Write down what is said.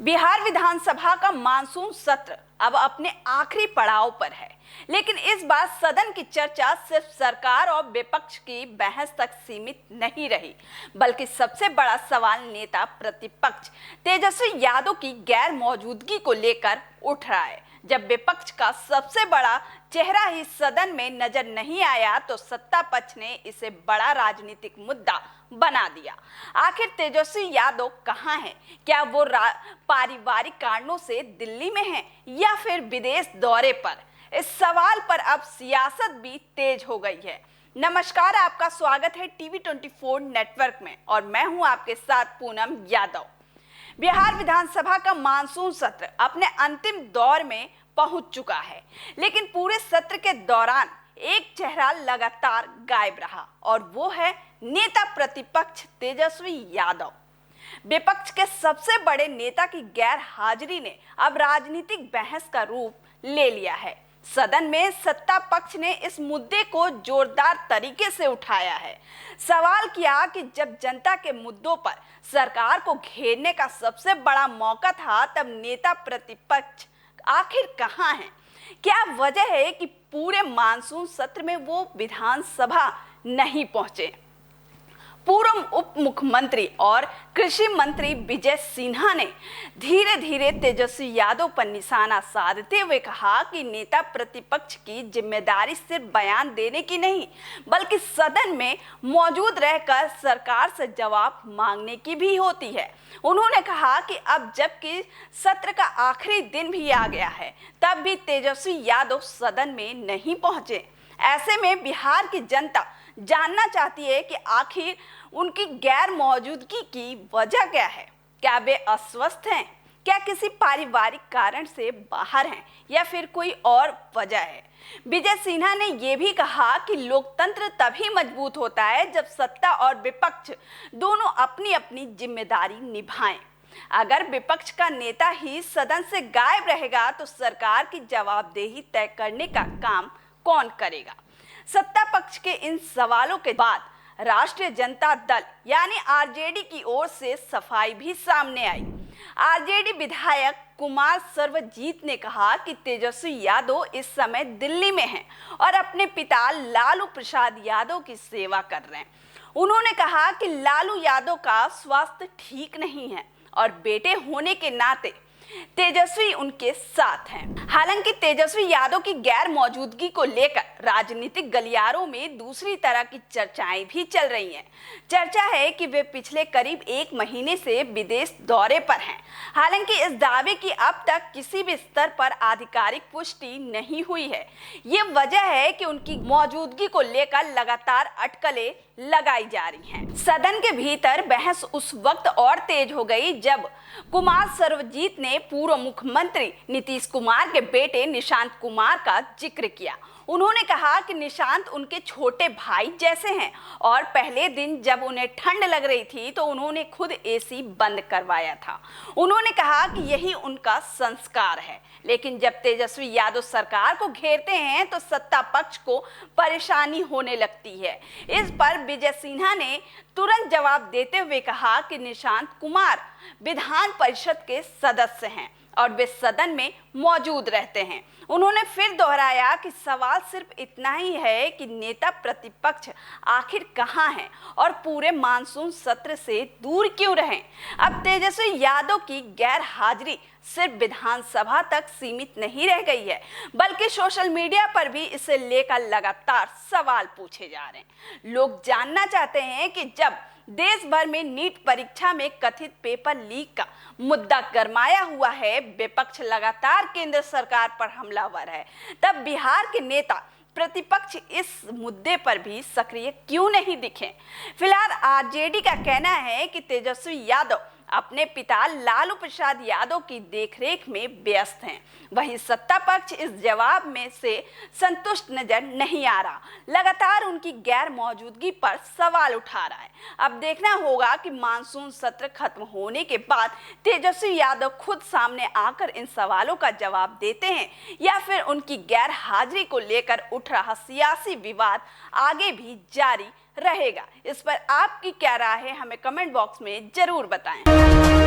बिहार विधानसभा का मानसून सत्र अब अपने आखिरी पड़ाव पर है, लेकिन इस बार सदन की चर्चा सिर्फ सरकार और विपक्ष की बहस तक सीमित नहीं रही, बल्कि सबसे बड़ा सवाल नेता प्रतिपक्ष तेजस्वी यादव की गैर मौजूदगी को लेकर उठ रहा है। जब विपक्ष का सबसे बड़ा चेहरा ही सदन में नजर नहीं आया तो सत्ता पक्ष ने इसे बड़ा राजनीतिक मुद्दा बना दिया। आखिर तेजस्वी यादव कहां हैं? क्या वो पारिवारिक कारणों से दिल्ली में हैं या फिर विदेश दौरे पर? इस सवाल पर अब सियासत भी तेज हो गई है। नमस्कार, आपका स्वागत है टीवी 24 नेटवर्क में और मैं हूं आपके साथ पूनम यादव। बिहार विधानसभा का मानसून सत्र अपने अंतिम दौर में पहुंच चुका है, लेकिन पूरे सत्र के दौरान एक चेहरा लगातार गायब रहा और वो है नेता प्रतिपक्ष तेजस्वी यादव। विपक्ष के सबसे बड़े नेता की गैर हाजिरी ने अब राजनीतिक बहस का रूप ले लिया है। सदन में सत्ता पक्ष ने इस मुद्दे को जोरदार तरीके से उठाया है। सवाल किया कि जब जनता के मुद्दों पर सरकार को घेरने का सबसे बड़ा मौका था, तब नेता प्रतिपक्ष आखिर कहां हैं? क्या वजह है कि पूरे मानसून सत्र में वो विधानसभा नहीं पहुंचे? पूर्व उप मुख्यमंत्री और कृषि मंत्री विजय सिन्हा ने धीरे धीरे तेजस्वी यादव पर निशाना साधते हुए कहा कि नेता प्रतिपक्ष की जिम्मेदारी सिर्फ बयान देने की नहीं, बल्कि सदन में मौजूद रहकर सरकार से जवाब मांगने की भी होती है। उन्होंने कहा कि अब जबकि सत्र का आखिरी दिन भी आ गया है, तब भी तेजस्वी यादव सदन में नहीं पहुंचे। ऐसे में बिहार की जनता जानना चाहती है कि आखिर उनकी गैर मौजूदगी की वजह क्या है। क्या वे अस्वस्थ हैं? क्या किसी पारिवारिक कारण से बाहर हैं या फिर कोई और वजह है? विजय सिन्हा ने यह भी कहा कि लोकतंत्र तभी मजबूत होता है जब सत्ता और विपक्ष दोनों अपनी अपनी जिम्मेदारी निभाएं। अगर विपक्ष का नेता ही सदन से गायब रहेगा तो सरकार की जवाबदेही तय करने का काम कौन करेगा? सत्ता पक्ष के इन सवालों के बाद राष्ट्रीय जनता दल यानी आरजेडी की ओर से सफाई भी सामने आई। आरजेडी विधायक कुमार सर्वजीत ने कहा कि तेजस्वी यादव इस समय दिल्ली में हैं और अपने पिता लालू प्रसाद यादव की सेवा कर रहे हैं। उन्होंने कहा कि लालू यादव का स्वास्थ्य ठीक नहीं है और बेटे होने के नाते तेजस्वी उनके साथ हैं। हालांकि तेजस्वी यादव की गैर मौजूदगी को लेकर राजनीतिक गलियारों में दूसरी तरह की चर्चाएं भी चल रही हैं। चर्चा है कि वे पिछले करीब 1 महीने से विदेश दौरे पर हैं। हालांकि इस दावे की अब तक किसी भी स्तर पर आधिकारिक पुष्टि नहीं हुई है। ये वजह है कि उनकी मौजूदगी को लेकर लगातार अटकलें लगाई जा रही हैं। सदन के भीतर बहस उस वक्त और तेज हो गई जब कुमार सर्वजीत ने पूर्व मुख्यमंत्री नीतीश कुमार के बेटे निशांत कुमार का जिक्र किया। उन्होंने कहा कि निशांत उनके छोटे भाई जैसे हैं और पहले दिन जब उन्हें ठंड लग रही थी तो उन्होंने खुद एसी बंद करवाया था। उन्होंने कहा कि यही उनका संस्कार है। लेकिन जब तेजस्वी यादव सरकार को घेरते हैं तो सत्ता पक्ष को परेशानी होने लगती है। इस पर विजय सिन्हा ने तुरंत जवाब देते हुए कहा कि निशांत कुमार विधान परिषद के सदस्य हैं और वे सदन में मौजूद रहते हैं। उन्होंने फिर दोहराया कि सवाल सिर्फ इतना ही है कि नेता प्रतिपक्ष आखिर कहां हैं और पूरे मानसून सत्र से दूर क्यों रहें। अब तेजस्वी यादव की गैर हाजिरी सिर्फ विधानसभा तक सीमित नहीं रह गई है, बल्कि सोशल मीडिया पर भी इसे लेकर लगातार सवाल पूछे जा रहे हैं। लोग जानना चाहते हैं कि जब देश भर में नीट परीक्षा में कथित पेपर लीक का मुद्दा गरमाया हुआ है, विपक्ष लगातार केंद्र सरकार पर हमलावर है, तब बिहार के नेता प्रतिपक्ष इस मुद्दे पर भी सक्रिय क्यों नहीं दिखे? फिलहाल आरजेडी का कहना है कि तेजस्वी यादव अपने पिता लालू प्रसाद यादव की देखरेख में व्यस्त हैं। वहीं सत्ता पक्ष इस जवाब में से संतुष्ट नजर नहीं आ रहा, लगातार उनकी गैर मौजूदगी पर सवाल उठा रहा है। अब देखना होगा कि मानसून सत्र खत्म होने के बाद तेजस्वी यादव खुद सामने आकर इन सवालों का जवाब देते हैं या फिर उनकी गैर हाजिरी को लेकर उठ रहा सियासी विवाद आगे भी जारी रहेगा। इस पर आपकी क्या राय है, हमें कमेंट बॉक्स में जरूर बताएं।